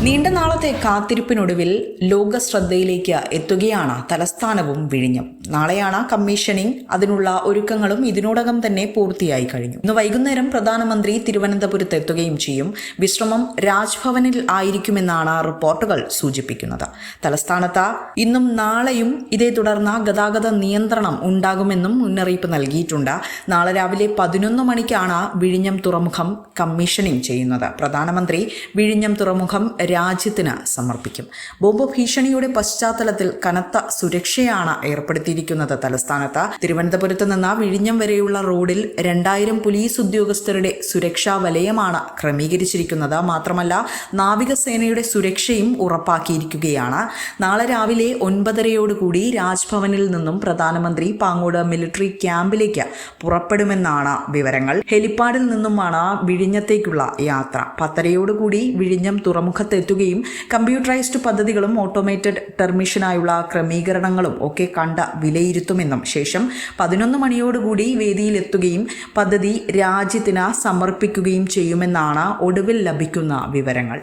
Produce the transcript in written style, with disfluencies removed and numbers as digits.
നീണ്ട നാളത്തെ കാത്തിരിപ്പിനൊടുവിൽ ലോക ശ്രദ്ധയിലേക്ക് എത്തുകയാണ് തലസ്ഥാനവും വിഴിഞ്ഞം. നാളെയാണ് കമ്മീഷനിങ്. അതിനുള്ള ഒരുക്കങ്ങളും ഇതിനോടകം തന്നെ പൂർത്തിയായി കഴിഞ്ഞു. ഇന്ന് വൈകുന്നേരം പ്രധാനമന്ത്രി തിരുവനന്തപുരത്ത് എത്തുകയും ചെയ്യും. വിശ്രമം രാജ്ഭവനിൽ ആയിരിക്കുമെന്നാണ് റിപ്പോർട്ടുകൾ സൂചിപ്പിക്കുന്നത്. തലസ്ഥാനത്ത് ഇന്നും നാളെയും ഇതേ തുടർന്ന് ഗതാഗത നിയന്ത്രണം ഉണ്ടാകുമെന്നും മുന്നറിയിപ്പ് നൽകിയിട്ടുണ്ട്. നാളെ രാവിലെ 11 മണിക്കാണ് വിഴിഞ്ഞം തുറമുഖം കമ്മീഷനിങ് ചെയ്യുന്നത്. പ്രധാനമന്ത്രി വിഴിഞ്ഞം തുറമുഖം രാജ്യത്തിന് സമർപ്പിക്കും. ബോംബ് ഭീഷണിയുടെ പശ്ചാത്തലത്തിൽ കനത്ത സുരക്ഷയാണ് ഏർപ്പെടുത്തിയിരിക്കുന്നത്. തലസ്ഥാനത്ത് തിരുവനന്തപുരത്ത് നിന്ന് വിഴിഞ്ഞം വരെയുള്ള റോഡിൽ 2000 പോലീസ് ഉദ്യോഗസ്ഥരുടെ സുരക്ഷാ വലയമാണ് ക്രമീകരിച്ചിരിക്കുന്നത്. മാത്രമല്ല, നാവികസേനയുടെ സുരക്ഷയും ഉറപ്പാക്കിയിരിക്കുകയാണ്. നാളെ രാവിലെ 9:30 രാജ്ഭവനിൽ നിന്നും പ്രധാനമന്ത്രി പാങ്ങോട് മിലിറ്ററി ക്യാമ്പിലേക്ക് പുറപ്പെടുമെന്നാണ് വിവരങ്ങൾ. ഹെലിപ്പാഡിൽ നിന്നുമാണ് വിഴിഞ്ഞത്തേക്കുള്ള യാത്ര. 10:30 വിഴിഞ്ഞം തുറമുഖത്തെത്തുകയും കമ്പ്യൂട്ടറൈസ്ഡ് പദ്ധതികളും ഓട്ടോമേറ്റഡ് ടെർമിഷനായുള്ള ക്രമീകരണങ്ങളും ഒക്കെ കണ്ട് വിലയിരുത്തുമെന്നും ശേഷം 11 മണിയോടുകൂടി വേദിയിലെത്തുകയും പദ്ധതി രാജ്യത്തിന് സമർപ്പിക്കുകയും ചെയ്യുമെന്നാണ് ഒടുവിൽ ലഭിക്കുന്ന വിവരങ്ങൾ.